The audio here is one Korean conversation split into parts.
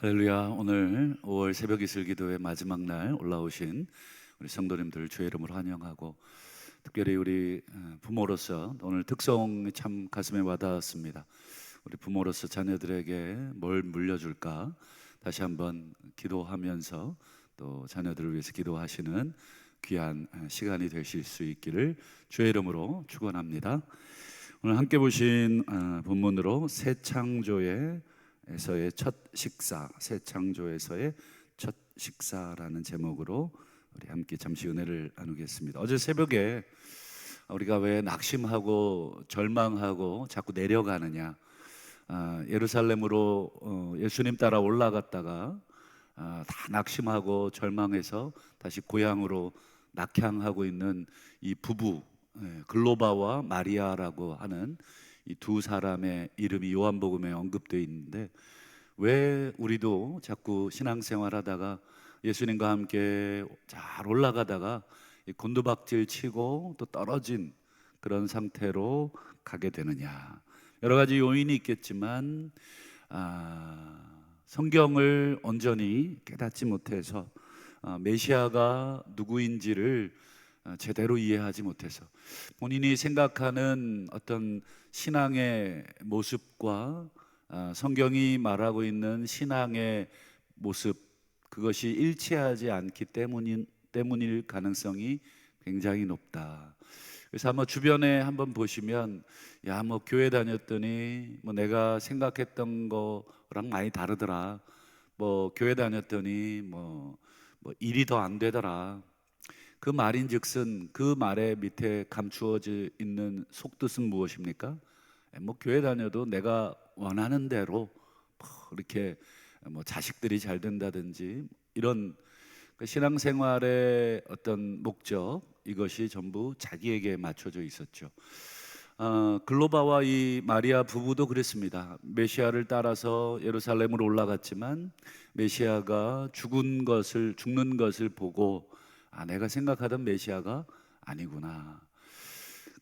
할렐루야. 오늘 5월 새벽 이슬 기도의 마지막 날 올라오신 우리 성도님들 주의 이름으로 환영하고, 특별히 우리 부모로서 오늘 특성이 참 가슴에 와닿았습니다. 우리 부모로서 자녀들에게 뭘 물려줄까 다시 한번 기도하면서 또 자녀들을 위해서 기도하시는 귀한 시간이 되실 수 있기를 주의 이름으로 축원합니다. 오늘 함께 보신 본문으로 새 창조의 에서의 첫 식사, 새 창조에서의 첫 식사라는 제목으로 우리 함께 잠시 은혜를 나누겠습니다. 어제 새벽에 우리가 왜 낙심하고 절망하고 자꾸 내려가느냐, 예루살렘으로 예수님 따라 올라갔다가 다 낙심하고 절망해서 다시 고향으로 낙향하고 있는 이 부부, 글로바와 마리아라고 하는 이 두 사람의 이름이 요한복음에 언급되어 있는데, 왜 우리도 자꾸 신앙생활하다가 예수님과 함께 잘 올라가다가 곤두박질 치고 또 떨어진 그런 상태로 가게 되느냐. 여러 가지 요인이 있겠지만 성경을 온전히 깨닫지 못해서 메시아가 누구인지를 제대로 이해하지 못해서 본인이 생각하는 어떤 신앙의 모습과 성경이 말하고 있는 신앙의 모습, 그것이 일치하지 않기 때문일 가능성이 굉장히 높다. 그래서 한번 주변에 한번 보시면, 야, 뭐 교회 다녔더니 뭐 내가 생각했던 거랑 많이 다르더라. 뭐 교회 다녔더니 뭐 일이 더 안 되더라. 그 말인즉슨 그 말의 밑에 감추어져 있는 속뜻은 무엇입니까? 뭐 교회 다녀도 내가 원하는 대로 이렇게 뭐 자식들이 잘 된다든지 이런 그 신앙생활의 어떤 목적, 이것이 전부 자기에게 맞춰져 있었죠. 글로바와 이 마리아 부부도 그랬습니다. 메시아를 따라서 예루살렘으로 올라갔지만 메시아가 죽는 것을 보고, 내가 생각하던 메시아가 아니구나.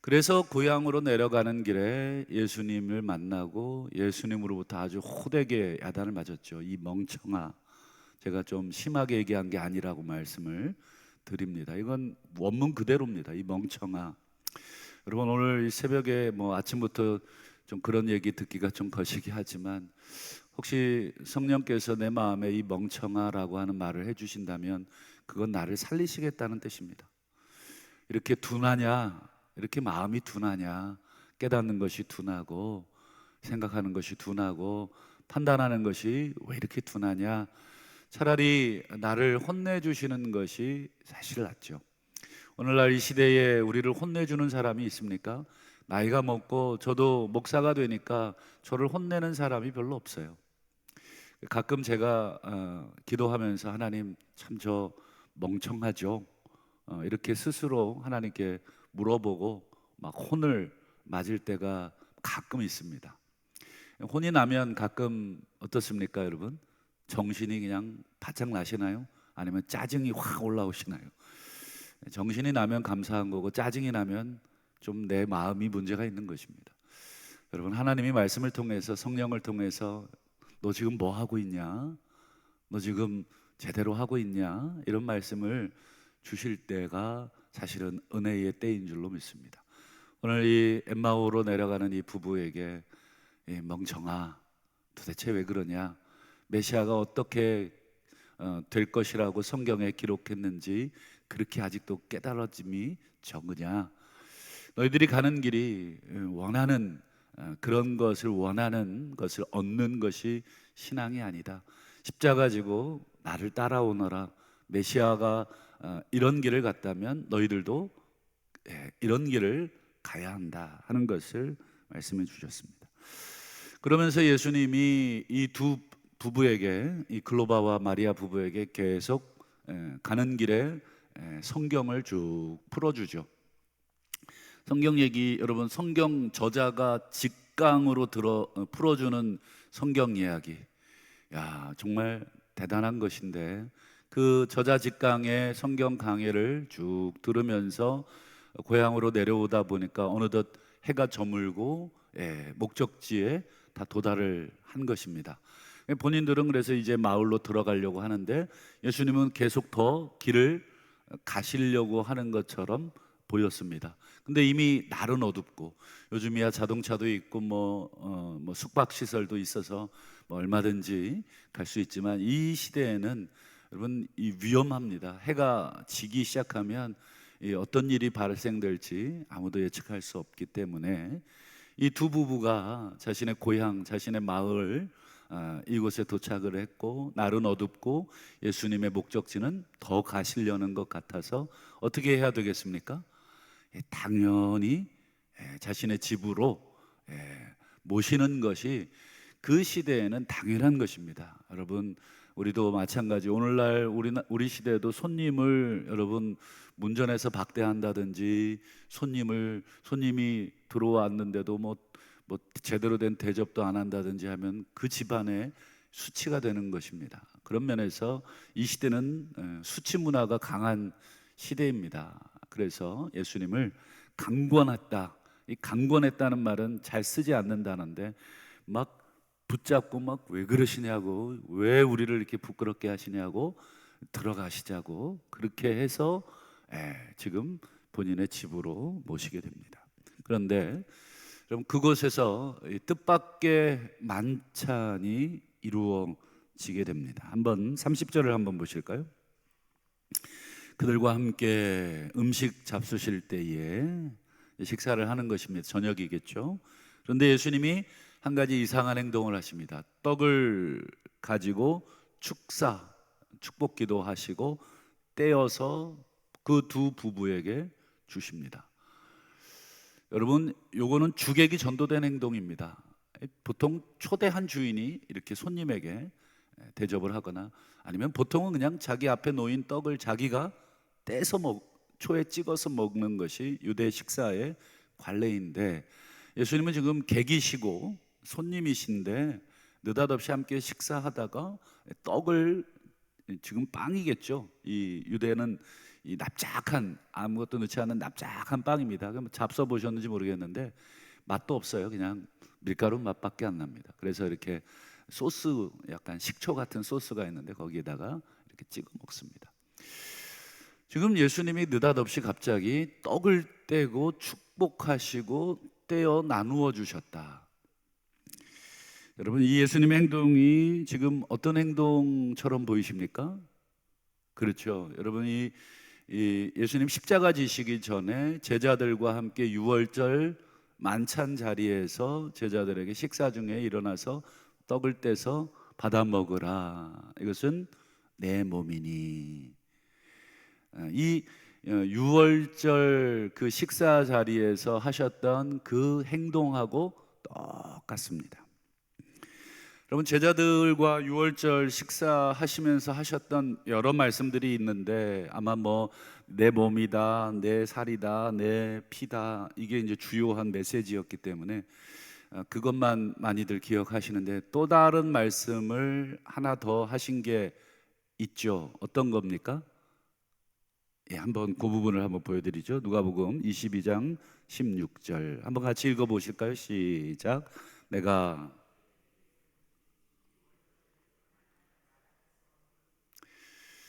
그래서 고향으로 내려가는 길에 예수님을 만나고 예수님으로부터 아주 호되게 야단을 맞았죠. 이 멍청아. 제가 좀 심하게 얘기한 게 아니라고 말씀을 드립니다. 이건 원문 그대로입니다. 이 멍청아. 여러분, 오늘 이 새벽에 뭐 아침부터 좀 그런 얘기 듣기가 좀 거시기 하지만, 혹시 성령께서 내 마음에 이 멍청아라고 하는 말을 해주신다면 그건 나를 살리시겠다는 뜻입니다. 이렇게 둔하냐, 이렇게 마음이 둔하냐, 깨닫는 것이 둔하고 생각하는 것이 둔하고 판단하는 것이 왜 이렇게 둔하냐, 차라리 나를 혼내주시는 것이 사실 낫죠. 오늘날 이 시대에 우리를 혼내주는 사람이 있습니까? 나이가 먹고 저도 목사가 되니까 저를 혼내는 사람이 별로 없어요. 가끔 제가 기도하면서, 하나님, 참 저 멍청하죠? 이렇게 스스로 하나님께 물어보고 막 혼을 맞을 때가 가끔 있습니다. 혼이 나면 가끔 어떻습니까, 여러분? 정신이 그냥 바짝 나시나요? 아니면 짜증이 확 올라오시나요? 정신이 나면 감사한 거고, 짜증이 나면 좀 내 마음이 문제가 있는 것입니다. 여러분, 하나님이 말씀을 통해서, 성령을 통해서 너 지금 뭐 하고 있냐? 너 지금 제대로 하고 있냐? 이런 말씀을 주실 때가 사실은 은혜의 때인 줄로 믿습니다. 오늘 이 엠마오로 내려가는 이 부부에게, 멍청아, 도대체 왜 그러냐? 메시아가 어떻게 될 것이라고 성경에 기록했는지 그렇게 아직도 깨달아짐이 적으냐? 너희들이 가는 길이 원하는 그런 것을 원하는 것을 얻는 것이 신앙이 아니다. 십자가 지고 나를 따라오너라. 메시아가 이런 길을 갔다면 너희들도 이런 길을 가야 한다 하는 것을 말씀해 주셨습니다. 그러면서 예수님이 이 두 부부에게, 이 글로바와 마리아 부부에게 계속 가는 길에 성경을 쭉 풀어주죠. 성경 얘기, 여러분, 성경 저자가 직강으로 풀어주는 성경 이야기, 야, 정말 대단한 것인데, 그 저자 직강의 성경 강해를 쭉 들으면서 고향으로 내려오다 보니까 어느덧 해가 저물고 목적지에 다 도달을 한 것입니다. 본인들은 그래서 이제 마을로 들어가려고 하는데 예수님은 계속 더 길을 가시려고 하는 것처럼 보였습니다. 근데 이미 날은 어둡고 요즘이야 자동차도 있고 뭐 숙박 시설도 있어서 뭐 얼마든지 갈 수 있지만 이 시대에는 여러분 이 위험합니다. 해가 지기 시작하면 이 어떤 일이 발생될지 아무도 예측할 수 없기 때문에 이 두 부부가 자신의 고향, 자신의 마을 이곳에 도착을 했고 날은 어둡고 예수님의 목적지는 더 가시려는 것 같아서 어떻게 해야 되겠습니까? 당연히 자신의 집으로 모시는 것이 그 시대에는 당연한 것입니다. 여러분 우리도 마찬가지. 오늘날 우리 시대에도 손님을 여러분 문전에서 박대한다든지 손님이 들어왔는데도 뭐 제대로 된 대접도 안 한다든지 하면 그 집안에 수치가 되는 것입니다. 그런 면에서 이 시대는 수치 문화가 강한 시대입니다. 그래서 예수님을 강권했다. 이 강권했다는 말은 잘 쓰지 않는다는데 막 붙잡고 막 왜 그러시냐고, 왜 우리를 이렇게 부끄럽게 하시냐고, 들어가시자고 그렇게 해서 지금 본인의 집으로 모시게 됩니다. 그런데 여러분 그곳에서 뜻밖의 만찬이 이루어지게 됩니다. 한번 30절을 한번 보실까요? 그들과 함께 음식 잡수실 때에 식사를 하는 것입니다. 저녁이겠죠. 그런데 예수님이 한 가지 이상한 행동을 하십니다. 떡을 가지고 축복기도 하시고 떼어서 그 두 부부에게 주십니다. 여러분 요거는 주객이 전도된 행동입니다. 보통 초대한 주인이 이렇게 손님에게 대접을 하거나 아니면 보통은 그냥 자기 앞에 놓인 떡을 자기가 떼서 초에 찍어서 먹는 것이 유대 식사의 관례인데 예수님은 지금 객이시고 손님이신데 느닷없이 함께 식사하다가 떡을, 지금 빵이겠죠. 이 유대는 이 납작한, 아무것도 넣지 않은 납작한 빵입니다. 그럼 잡숴 보셨는지 모르겠는데 맛도 없어요. 그냥 밀가루 맛밖에 안 납니다. 그래서 이렇게 소스, 약간 식초 같은 소스가 있는데 거기에다가 이렇게 찍어 먹습니다. 지금 예수님이 느닷없이 갑자기 떡을 떼고 축복하시고 떼어 나누어 주셨다. 여러분 이 예수님의 행동이 지금 어떤 행동처럼 보이십니까? 그렇죠. 여러분 이 예수님 십자가 지시기 전에 제자들과 함께 유월절 만찬 자리에서 제자들에게 식사 중에 일어나서 떡을 떼서 받아 먹으라. 이것은 내 몸이니. 이 유월절 그 식사 자리에서 하셨던 그 행동하고 똑같습니다. 여러분 제자들과 유월절 식사하시면서 하셨던 여러 말씀들이 있는데 아마 뭐 내 몸이다, 내 살이다, 내 피다 이게 이제 주요한 메시지였기 때문에 그것만 많이들 기억하시는데 또 다른 말씀을 하나 더 하신 게 있죠. 어떤 겁니까? 한번 그 부분을 한번 보여드리죠. 누가복음 22장 16절 한번 같이 읽어보실까요? 시작. 내가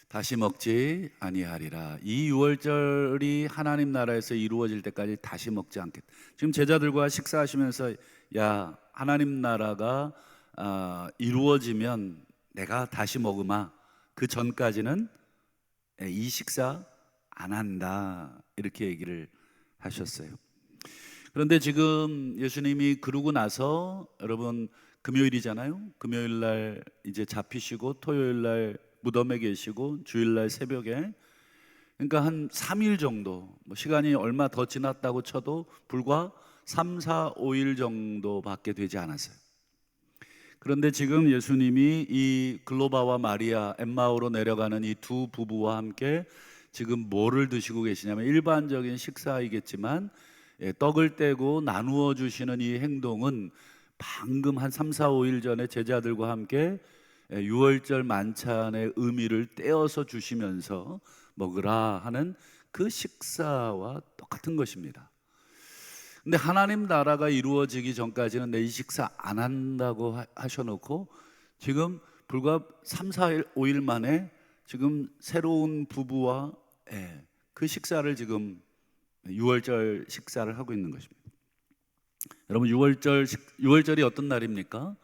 다시 먹지 아니하리라. 이 유월절이 하나님 나라에서 이루어질 때까지 다시 먹지 않겠다. 지금 제자들과 식사하시면서 야 하나님 나라가 이루어지면 내가 다시 먹으마. 그 전까지는 이 식사 안 한다 이렇게 얘기를 하셨어요. 그런데 지금 예수님이 그러고 나서 여러분 금요일이잖아요. 금요일 날 이제 잡히시고 토요일 날 무덤에 계시고 주일날 새벽에, 그러니까 한 3일 정도, 뭐 시간이 얼마 더 지났다고 쳐도 불과 3, 4, 5일 정도밖에 되지 않았어요. 그런데 지금 예수님이 이 글로바와 마리아 엠마오로 내려가는 이 두 부부와 함께 지금 뭐를 드시고 계시냐면 일반적인 식사이겠지만 떡을 떼고 나누어 주시는 이 행동은 방금 한 3, 4, 5일 전에 제자들과 함께 유월절 만찬의 의미를 떼어서 주시면서 먹으라 하는 그 식사와 똑같은 것입니다. 근데 하나님 나라가 이루어지기 전까지는 내 이 식사 안 한다고 하셔놓고 지금 불과 3, 4일, 5일 만에 지금 새로운 부부와 그 식사를 지금 유월절 식사를 하고 있는 것입니다. 여러분, 유월절이 어떤 날입니까?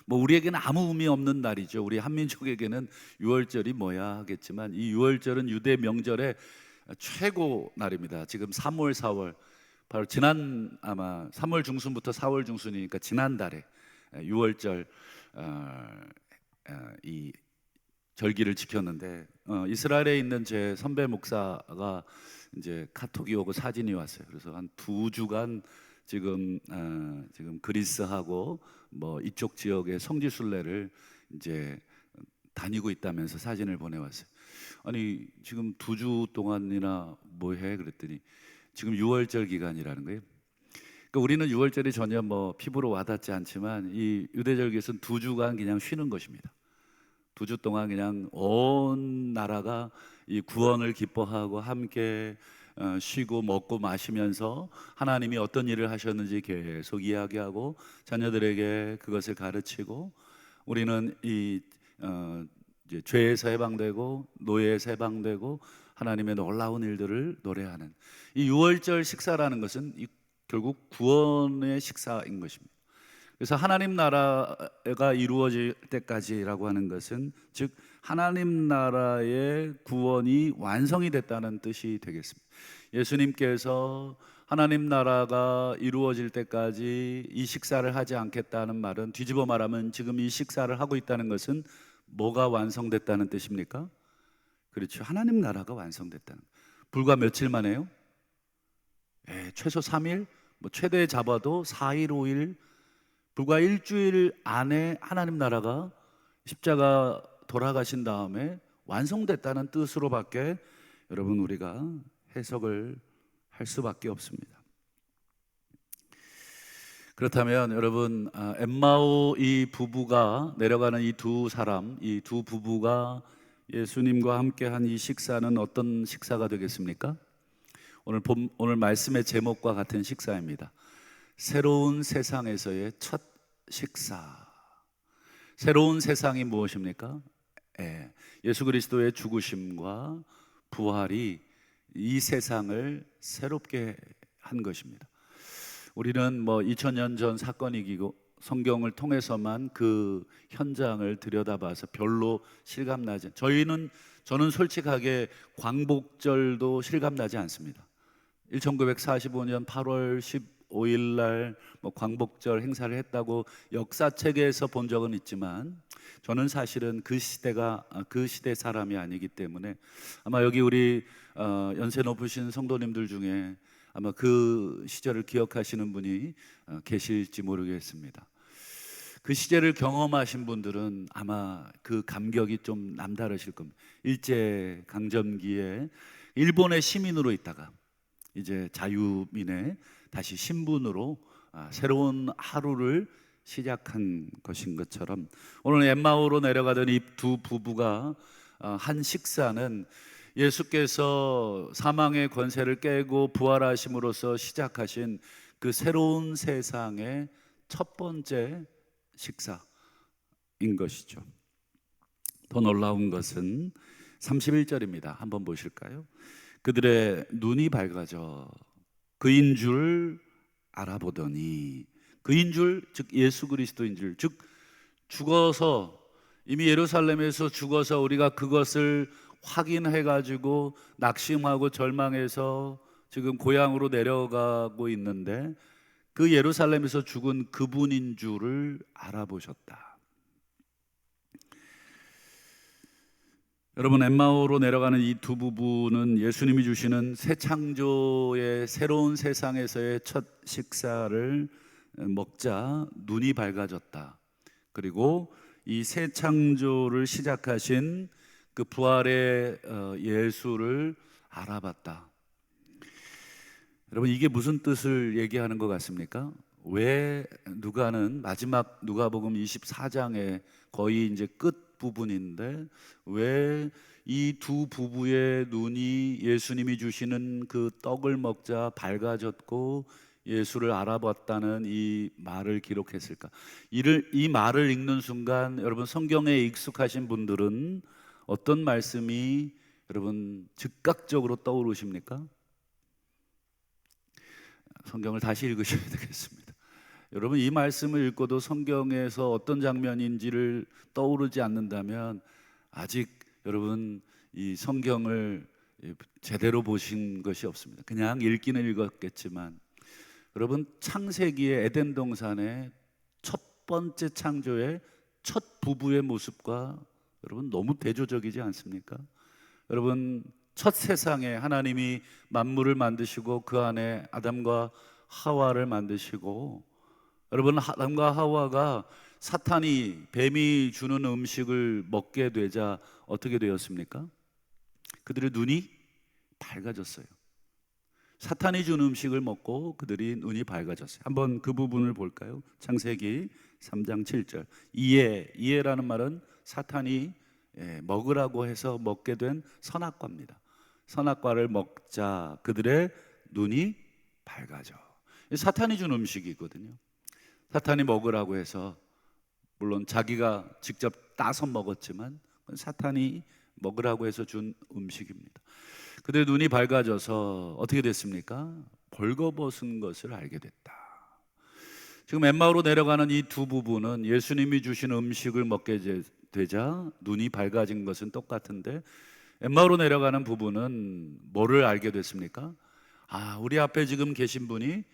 뭐 우리에게는 아무 의미 없는 날이죠. 우리 한민족에게는 유월절이 뭐야 하겠지만 이 유월절은 유대 명절의 최고 날입니다. 지금 3월, 4월 바로 지난 아마 3월 중순부터 4월 중순이니까 지난달에 유월절 이 절기를 지켰는데 이스라엘에 있는 제 선배 목사가 이제 카톡이 오고 사진이 왔어요. 그래서 한 2주간 지금 그리스하고 뭐 이쪽 지역의 성지순례를 이제 다니고 있다면서 사진을 보내왔어요. 아니 지금 2주 동안이나 뭐 해? 그랬더니 지금 유월절 기간이라는 거예요. 그러니까 우리는 유월절이 전혀 뭐 피부로 와닿지 않지만 이 유대절기에서는 2주간 그냥 쉬는 것입니다. 2주 동안 그냥 온 나라가 이 구원을 기뻐하고 함께 쉬고 먹고 마시면서 하나님이 어떤 일을 하셨는지 계속 이야기하고 자녀들에게 그것을 가르치고 우리는 이제 죄에서 해방되고 노예에서 해방되고 하나님의 놀라운 일들을 노래하는 이 유월절 식사라는 것은 결국 구원의 식사인 것입니다. 그래서 하나님 나라가 이루어질 때까지라고 하는 것은 즉 하나님 나라의 구원이 완성이 됐다는 뜻이 되겠습니다. 예수님께서 하나님 나라가 이루어질 때까지 이 식사를 하지 않겠다는 말은 뒤집어 말하면 지금 이 식사를 하고 있다는 것은 뭐가 완성됐다는 뜻입니까? 그렇죠. 하나님 나라가 완성됐다는. 불과 며칠 만에요? 최소 3일, 뭐 최대 잡아도 4일, 5일, 불과 일주일 안에 하나님 나라가 십자가 돌아가신 다음에 완성됐다는 뜻으로밖에 여러분 우리가 해석을 할 수밖에 없습니다. 그렇다면 여러분 엠마오 이 부부가 내려가는 이 두 부부가 예수님과 함께한 이 식사는 어떤 식사가 되겠습니까? 오늘 말씀의 제목과 같은 식사입니다. 새로운 세상에서의 첫 식사. 새로운 세상이 무엇입니까? 예수 그리스도의 죽으심과 부활이 이 세상을 새롭게 한 것입니다. 우리는 뭐 2000년 전 사건이기고 성경을 통해서만 그 현장을 들여다봐서 별로 실감나지. 저는 솔직하게 광복절도 실감나지 않습니다. 1945년 8월 15일 날 뭐 광복절 행사를 했다고 역사책에서 본 적은 있지만 저는 사실은 그 시대 사람이 아니기 때문에 아마 여기 우리 연세 높으신 성도님들 중에 아마 그 시절을 기억하시는 분이 계실지 모르겠습니다. 그 시절을 경험하신 분들은 아마 그 감격이 좀 남다르실 겁니다. 일제 강점기에 일본의 시민으로 있다가 이제 자유민의 다시 신분으로 새로운 하루를 시작한 것인 것처럼 오늘 엠마오로 내려가던 이 두 부부가 한 식사는 예수께서 사망의 권세를 깨고 부활하심으로써 시작하신 그 새로운 세상의 첫 번째 식사인 것이죠. 더 놀라운 것은 31절입니다. 한번 보실까요? 그들의 눈이 밝아져 그인 줄 알아보더니 그인 줄, 즉 예수 그리스도인 줄, 즉 죽어서 이미 예루살렘에서 죽어서 우리가 그것을 확인해 가지고 낙심하고 절망해서 지금 고향으로 내려가고 있는데 그 예루살렘에서 죽은 그분인 줄을 알아보셨다. 여러분, 엠마오로 내려가는 이 두 부부는 예수님이 주시는 새 창조의 새로운 세상에서의 첫 식사를 먹자 눈이 밝아졌다. 그리고 이 새 창조를 시작하신 그 부활의 예수를 알아봤다. 여러분, 이게 무슨 뜻을 얘기하는 것 같습니까? 왜 누가는 마지막 누가복음 24장에 거의 이제 끝 부분인데 왜 이 두 부부의 눈이 예수님이 주시는 그 떡을 먹자 밝아졌고 예수를 알아봤다는 이 말을 기록했을까? 이 말을 읽는 순간 여러분 성경에 익숙하신 분들은 어떤 말씀이 여러분 즉각적으로 떠오르십니까? 성경을 다시 읽으셔야 되겠습니다. 여러분 이 말씀을 읽고도 성경에서 어떤 장면인지를 떠오르지 않는다면 아직 여러분 이 성경을 제대로 보신 것이 없습니다. 그냥 읽기는 읽었겠지만 여러분 창세기의 에덴 동산의 첫 번째 창조의 첫 부부의 모습과 여러분 너무 대조적이지 않습니까? 여러분 첫 세상에 하나님이 만물을 만드시고 그 안에 아담과 하와를 만드시고 여러분 아담과 하와가 사탄이 뱀이 주는 음식을 먹게 되자 어떻게 되었습니까? 그들의 눈이 밝아졌어요. 사탄이 준 음식을 먹고 그들이 눈이 밝아졌어요. 한번 그 부분을 볼까요? 창세기 3장 7절. 이해라는 말은 사탄이 먹으라고 해서 먹게 된 선악과입니다. 선악과를 먹자 그들의 눈이 밝아져. 사탄이 준 음식이거든요. 사탄이 먹으라고 해서 물론 자기가 직접 따서 먹었지만 사탄이 먹으라고 해서 준 음식입니다. 그들의 눈이 밝아져서 어떻게 됐습니까? 벌거벗은 것을 알게 됐다. 지금 엠마오로 내려가는 이 두 부부는 예수님이 주신 음식을 먹게 되자 눈이 밝아진 것은 똑같은데 엠마오로 내려가는 부부는 뭐를 알게 됐습니까? 우리 앞에 지금 계신 분이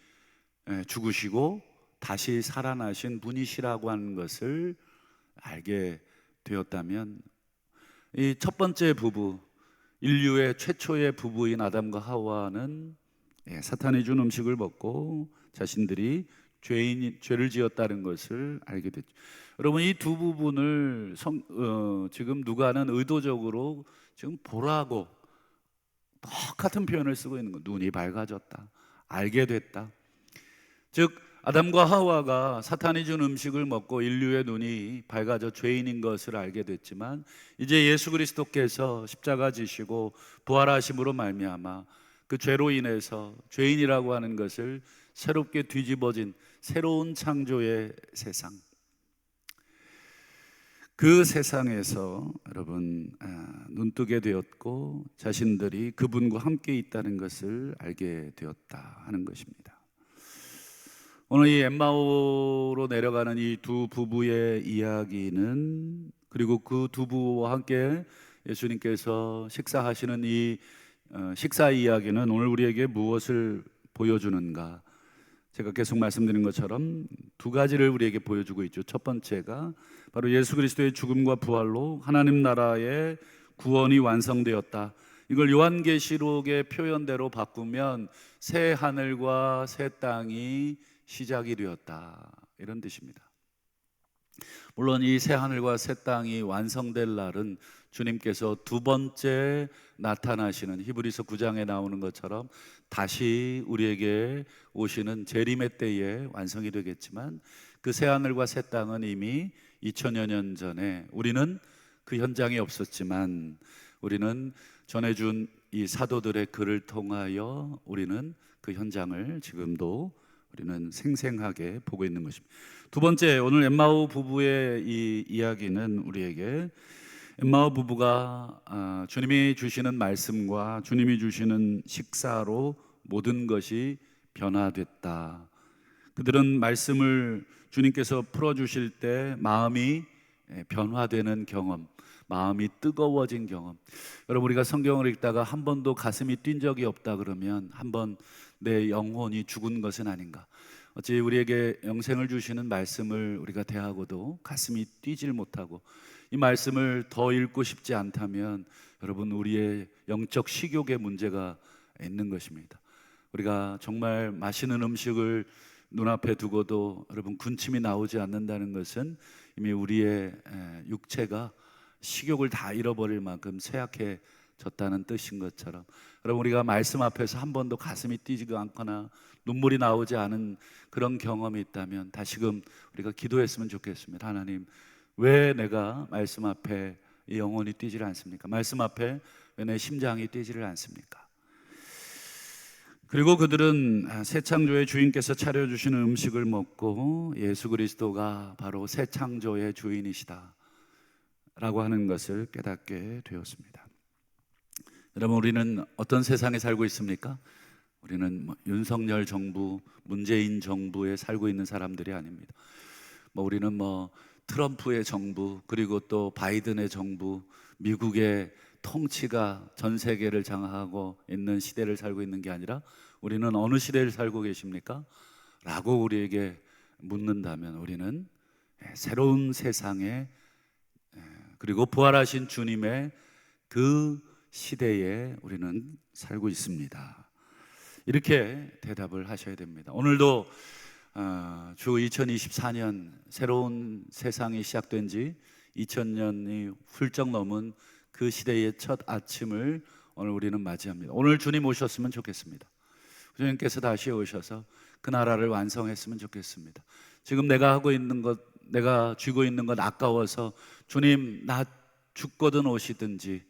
죽으시고 다시 살아나신 분이시라고 하는 것을 알게 되었다면 이 첫 번째 부부, 인류의 최초의 부부인 아담과 하와는 사탄이 준 음식을 먹고 자신들이 죄를 지었다는 것을 알게 됐죠. 여러분 이 두 부분을 지금 누가는 의도적으로 지금 보라고 똑같은 표현을 쓰고 있는 거예요. 눈이 밝아졌다, 알게 됐다. 즉 아담과 하와가 사탄이 준 음식을 먹고 인류의 눈이 밝아져 죄인인 것을 알게 됐지만 이제 예수 그리스도께서 십자가 지시고 부활하심으로 말미암아 그 죄로 인해서 죄인이라고 하는 것을 새롭게 뒤집어진 새로운 창조의 세상, 그 세상에서 여러분 눈뜨게 되었고 자신들이 그분과 함께 있다는 것을 알게 되었다 하는 것입니다. 오늘 이 엠마오로 내려가는 이 두 부부의 이야기는 그리고 그 두 부부와 함께 예수님께서 식사하시는 이 식사 이야기는 오늘 우리에게 무엇을 보여주는가? 제가 계속 말씀드린 것처럼 두 가지를 우리에게 보여주고 있죠. 첫 번째가 바로 예수 그리스도의 죽음과 부활로 하나님 나라의 구원이 완성되었다. 이걸 요한계시록의 표현대로 바꾸면 새 하늘과 새 땅이 시작이 되었다, 이런 뜻입니다. 물론 이 새 하늘과 새 땅이 완성될 날은 주님께서 두 번째 나타나시는 히브리서 9장에 나오는 것처럼 다시 우리에게 오시는 재림의 때에 완성이 되겠지만 그 새 하늘과 새 땅은 이미 2000여 년 전에 우리는 그 현장에 없었지만 우리는 전해준 이 사도들의 글을 통하여 우리는 그 현장을 지금도 우리는 생생하게 보고 있는 것입니다. 두 번째, 오늘 엠마오 부부의 이 이야기는 우리에게 엠마오 부부가 주님이 주시는 말씀과 주님이 주시는 식사로 모든 것이 변화됐다. 그들은 말씀을 주님께서 풀어주실 때 마음이 변화되는 경험, 마음이 뜨거워진 경험. 여러분 우리가 성경을 읽다가 한 번도 가슴이 뛴 적이 없다 그러면 한번 내 영혼이 죽은 것은 아닌가? 어찌 우리에게 영생을 주시는 말씀을 우리가 대하고도 가슴이 뛰질 못하고 이 말씀을 더 읽고 싶지 않다면 여러분 우리의 영적 식욕의 문제가 있는 것입니다. 우리가 정말 맛있는 음식을 눈앞에 두고도 여러분 군침이 나오지 않는다는 것은 이미 우리의 육체가 식욕을 다 잃어버릴 만큼 쇠약해졌다는 뜻인 것처럼 여러분 우리가 말씀 앞에서 한 번도 가슴이 뛰지가 않거나 눈물이 나오지 않은 그런 경험이 있다면 다시금 우리가 기도했으면 좋겠습니다. 하나님, 왜 내가 말씀 앞에 이 영혼이 뛰지를 않습니까? 말씀 앞에 왜 내 심장이 뛰지를 않습니까? 그리고 그들은 새 창조의 주인께서 차려주시는 음식을 먹고 예수 그리스도가 바로 새 창조의 주인이시다 라고 하는 것을 깨닫게 되었습니다. 여러분, 우리는 어떤 세상에 살고 있습니까? 우리는 윤석열 정부, 문재인 정부에 살고 있는 사람들이 아닙니다. 우리는 트럼프의 정부, 그리고 또 바이든의 정부, 미국의 통치가 전 세계를 장악하고 있는 시대를 살고 있는 게 아니라 우리는 어느 시대를 살고 계십니까? 라고 우리에게 묻는다면 우리는 새로운 세상에, 그리고 부활하신 주님의 그 시대에 우리는 살고 있습니다. 이렇게 대답을 하셔야 됩니다. 오늘도 주 2024년 새로운 세상이 시작된 지 2000년이 훌쩍 넘은 그 시대의 첫 아침을 오늘 우리는 맞이합니다. 오늘 주님 오셨으면 좋겠습니다. 주님께서 다시 오셔서 그 나라를 완성했으면 좋겠습니다. 지금 내가 하고 있는 것, 내가 쥐고 있는 것 아까워서 주님 나 죽거든 오시든지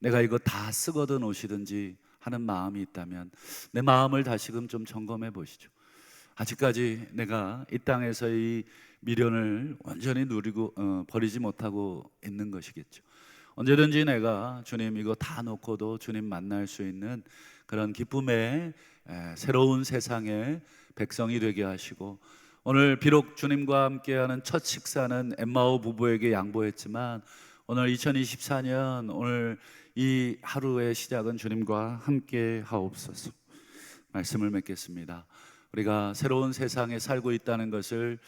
내가 이거 다 쓰거든 오시든지 하는 마음이 있다면 내 마음을 다시금 좀 점검해 보시죠. 아직까지 내가 이 땅에서 이 미련을 완전히 누리고 버리지 못하고 있는 것이겠죠. 언제든지 내가 주님 이거 다 놓고도 주님 만날 수 있는 그런 기쁨의 새로운 세상의 백성이 되게 하시고, 오늘 비록 주님과 함께하는 첫 식사는 엠마오 부부에게 양보했지만 오늘 2024년 오늘 이 하루의 시작은 주님과 함께 하옵소서. 말씀을 맺겠습니다. 우리가 새로운 세상에 살고 있다는 것을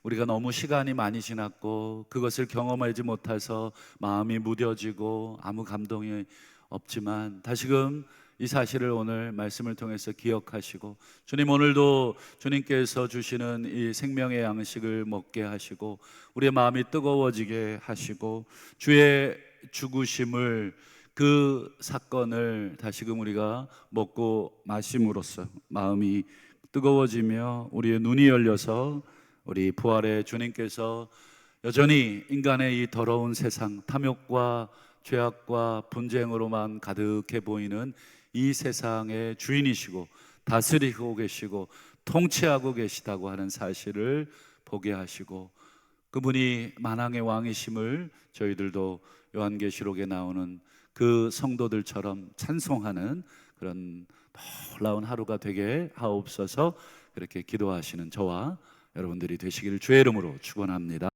우리가 너무 시간이 많이 지났고 그것을 경험하지 못해서 마음이 무뎌지고 아무 감동이 없지만 다시금 이 사실을 오늘 말씀을 통해서 기억하시고 주님 오늘도 주님께서 주시는 이 생명의 양식을 먹게 하시고 우리의 마음이 뜨거워지게 하시고 주의 죽으심을 그 사건을 다시금 우리가 먹고 마심으로써 마음이 뜨거워지며 우리의 눈이 열려서 우리 부활의 주님께서 여전히 인간의 이 더러운 세상, 탐욕과 죄악과 분쟁으로만 가득해 보이는 이 세상의 주인이시고 다스리고 계시고 통치하고 계시다고 하는 사실을 보게 하시고 그분이 만왕의 왕이심을 저희들도 요한계시록에 나오는 그 성도들처럼 찬송하는 그런 놀라운 하루가 되게 하옵소서. 그렇게 기도하시는 저와 여러분들이 되시기를 주의 이름으로 축원합니다.